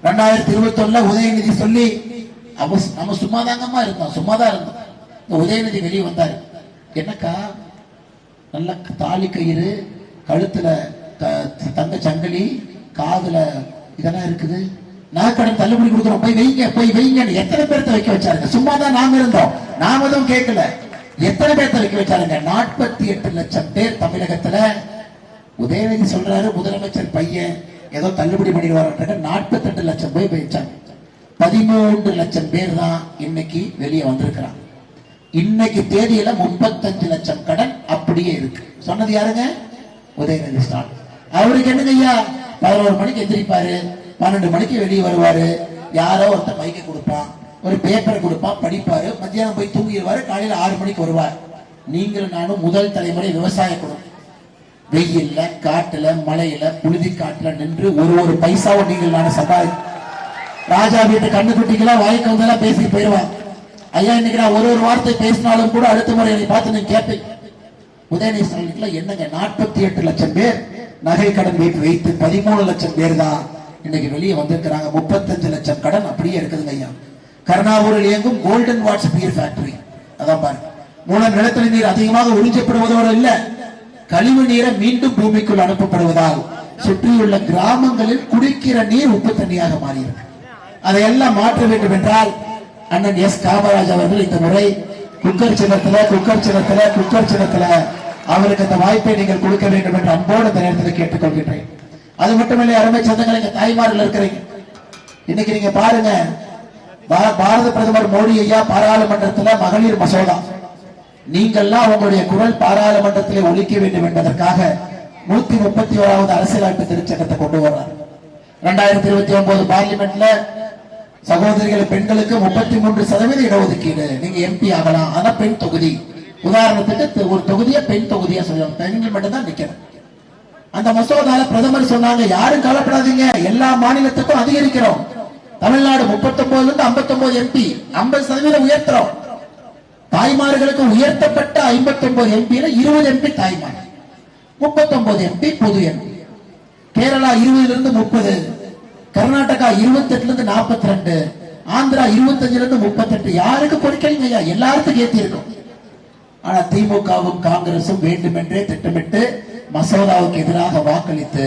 2021 உதயநிதி சொல்லி நம்ம சும்மாதாங்கம்மா இருந்தோம், சும்மாதான் இருந்தோம். இந்த உதயநிதி வெளியே வந்தாரு. என்னக்கா நல்ல தாலி கயிறு, கழுத்துல தங்க சங்கிலி, காதுல இதெல்லாம் இருக்குது, நகைக்கடன் தள்ளுபடி கொடுக்குறோம், போய் வைங்க போய் வைங்க. எத்தனை பேர்த்த வைக்க வச்சாருங்க? சும்மாதான் நாம இருந்தோம், நாம எதுவும் கேட்கல. எத்தனை பேர்த்த வைக்க வச்சாருங்க? 48 லட்சம் பேர் தமிழகத்துல. உதயநிதி சொல்றாரு முதலமைச்சர் பையன் ஏதோ தள்ளுபடி பண்ணிடுவார். 48 லட்சம் போய் வச்சாங்க. 13 லட்சம் பேர் தான் இன்னைக்கு வெளியே வந்திருக்கிறாங்க. இன்னைக்கு தேதியில 35 லட்சம் கடன் அப்படியே இருக்கு. சொன்னது யாருங்க? உதயநிதி ஸ்டாலின். அவருக்கு என்னங்க ஐயா, 11 மணிக்கு எந்திரிப்பாரு, 12 மணிக்கு வெளியே வருவாரு, யாரோ ஒருத்தர் மைக்க கொடுப்பான், ஒரு பேப்பரை கொடுப்பான், படிப்பாரு, மத்தியானம் போய் தூங்கிடுவாரு, காலையில 6 மணிக்கு வருவார். நீங்களும் நானும் முதல் தலைமுறை விவசாய குடும்பம். வெயில்ல, காட்டுல, மலையில, புழுதி காட்டுல நின்று ஒரு பைசாவும் நீங்கள் நானும் சம்பாதி. ராஜா வீட்டு கண்ணுக்குட்டிக்கெல்லாம் வாய்க்கு வந்தெல்லாம் பேசி போயிடுவாங்க. ஐயா இன்னைக்கு நான் ஒரு வார்த்தை பேசினாலும் கூட அடுத்த முறை என்னை பார்த்து நீங்க கேட்பீங்க. உதயநிதி ஸ்டாலின் என்னங்க 48 லட்சம் பேர் நகை கடன் வைத்து 13 லட்சம் பேர் தான் இன்னைக்கு வெளியே வந்திருக்கிறாங்க. 35 லட்சம் கடன் அப்படியே இருக்குதுங்க ஐயா. கருணாவூரில் இயங்கும் கோல்டன் வாட்ஸ் பீர் ஃபேக்டரி அதான் பாருங்க. மூலம் நிலத்தடி நீர் அதிகமாக உறிஞ்சப்படுவதோடு இல்ல, கழிவு நீரை மீண்டும் பூமிக்குள் அனுப்பப்படுவதால் சுற்றியுள்ள கிராமங்களில் குடிக்கிற நீர் உப்பு தண்ணியாக மாறியிருக்கு. அதையெல்லாம் மாற்ற வேண்டும் என்றால் அண்ணன் எஸ் காமராஜ் அவர்கள் இந்த முறை குக்கர் சின்னத்துல அவருக்கு அந்த வாய்ப்பை நீங்கள் கொடுக்க வேண்டும் என்று அன்போடு இந்த நேரத்தில் கேட்டுக்கொள்கின்றேன். அது மட்டுமில்லை, அருமை சொந்தங்கள், இங்க தாய்மார்கள் இருக்கிறீங்க. இன்னைக்கு நீங்க பாருங்க, பாரத பிரதமர் மோடி ஐயா பாராளுமன்றத்தில் மகளிர் மசோதா, நீங்கள்லாம் உங்களுடைய குரல் பாராளுமன்றத்தில் ஒலிக்க வேண்டும் என்பதற்காக 131வது அரசியலமைப்பு திருச்சட்டத்தை கொண்டு வர்றார். 2029 பார்லிமெண்ட்ல சகோதரிகள் பெண்களுக்கு 33% இடஒதுக்கீடு, நீங்க எம்பி ஆகலாம். ஆனா பெண் தொகுதி, உதாரணத்துக்கு ஒரு தொகுதியை பெண் தொகுதியா சொல்லலாம், பெண்கள் மட்டும் தான் நிக்கணும். அந்த மசோதால பிரதமர் சொன்னாங்க, யாரும் கவலைப்படாதீங்க, எல்லா மாநிலத்துக்கும் அதிகரிக்கிறோம். தமிழ்நாடு 39 இருந்து 59 எம்பி, 50% உயர்த்துறோம். தாய்மார்களுக்கு உயர்த்தப்பட்ட 59 எம்பியில 20 எம்பி தாய்மார், 39 எம்பி பொது எம்பி. கேரளா 20 இருந்து 30, கர்நாடகா 28 இருந்து 42, ஆந்திரா 25 இருந்து 38. யாருக்கு கொடுக்கலீங்க ஐயா, எல்லாருக்கும் ஏத்தி இருக்கும். ஆனா திமுகவும் காங்கிரசும் வேண்டுமென்றே திட்டமிட்டு மசோதாவுக்கு எதிராக வாக்களித்து,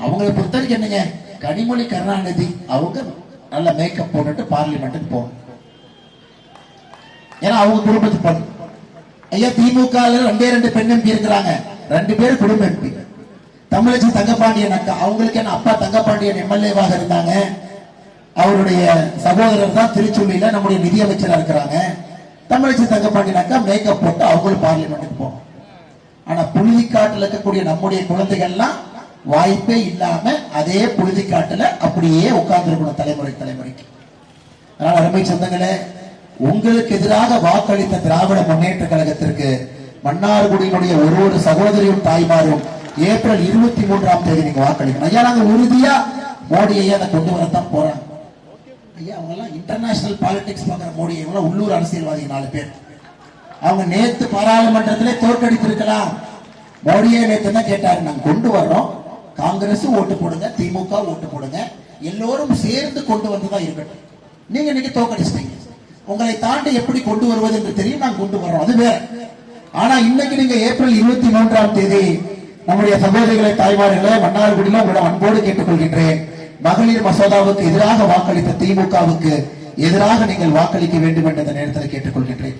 அவங்களை பொறுத்தவரைக்கும் என்னங்க, கனிமொழி கருணாநிதி அவங்க நல்ல மேக்கப் போட்டுட்டு பார்லிமெண்ட்டுக்கு போகணும். ஏன்னா அவங்க குடும்பத்து பொண்ணு. ஐயா திமுக 2 பெண் எம்பி இருக்கிறாங்க, 2 பேர் குடும்ப எம்பி. தமிழச்சி தங்கப்பாண்டியன் அக்கா, அவங்களுக்கு என்ன அப்பா தங்கப்பாண்டியன் எம்எல்ஏவாக இருந்தாங்க. அவருடைய சகோதரர் தான் திருச்சூழியில நம்முடைய நிதியமைச்சராக இருக்கிறாங்க. தமிழச்சி தங்கப்பாண்டியன் அக்கா மேக்கப் போட்டு அவங்களும் பார்லிமெண்ட்டுக்கு போகணும். ஆனா புழுதிக்காட்டுல இருக்கக்கூடிய நம்முடைய குழந்தைகள்லாம் வாய்ப்பே இல்லாம அதே புழுதிக்காட்டுல அப்படியே உட்கார்ந்து இருக்கணும் தலைமுறைக்கு. அதனால அருமை சொந்தங்களே, உங்களுக்கு எதிராக வாக்களித்த திராவிட முன்னேற்ற கழகத்திற்கு மன்னார்குடியினுடைய ஒரு சகோதரியும் தாய்மாரும் ஏப்ரல் 23ஆம் தேதி நீங்க வாக்களிக்கணும். ஐயா நாங்க உறுதியா மோடி ஐயா அதை கொண்டு வரத்தான் போறாங்க. ஐயா அவங்க எல்லாம் இன்டர்நேஷனல் பாலிடிக்ஸ் பாக்குற மோடி ஐயா உள்ளூர் அரசியல்வாதி 4 பேர். அவங்க நேத்து பாராளுமன்றத்திலே தோற்கடித்திருக்கலாம். மோடியே நேத்து என்ன கேட்டாரு, நாங்க கொண்டு வர்றோம், காங்கிரஸ் ஓட்டு போடுங்க, திமுக ஓட்டு போடுங்க, எல்லோரும் சேர்ந்து கொண்டு வந்ததா இருக்கட்டும். நீங்க இன்னைக்கு தோற்கடிச்சிட்டீங்க, உங்களை தாண்டி எப்படி கொண்டு வருவது என்று தெரியும், நாங்க கொண்டு வர்றோம், அது வேற. ஆனா இன்னைக்கு நீங்க ஏப்ரல் 23ஆம் தேதி நம்முடைய சகோதரிகளை தாய்மார்களை மன்னார்குடியில உங்களோட அன்போடு கேட்டுக்கொள்கின்றேன், மகளிர் மசோதாவுக்கு எதிராக வாக்களித்த திமுகவுக்கு எதிராக நீங்கள் வாக்களிக்க வேண்டும் என்ற நேரத்தில் கேட்டுக்கொள்கின்றேன்.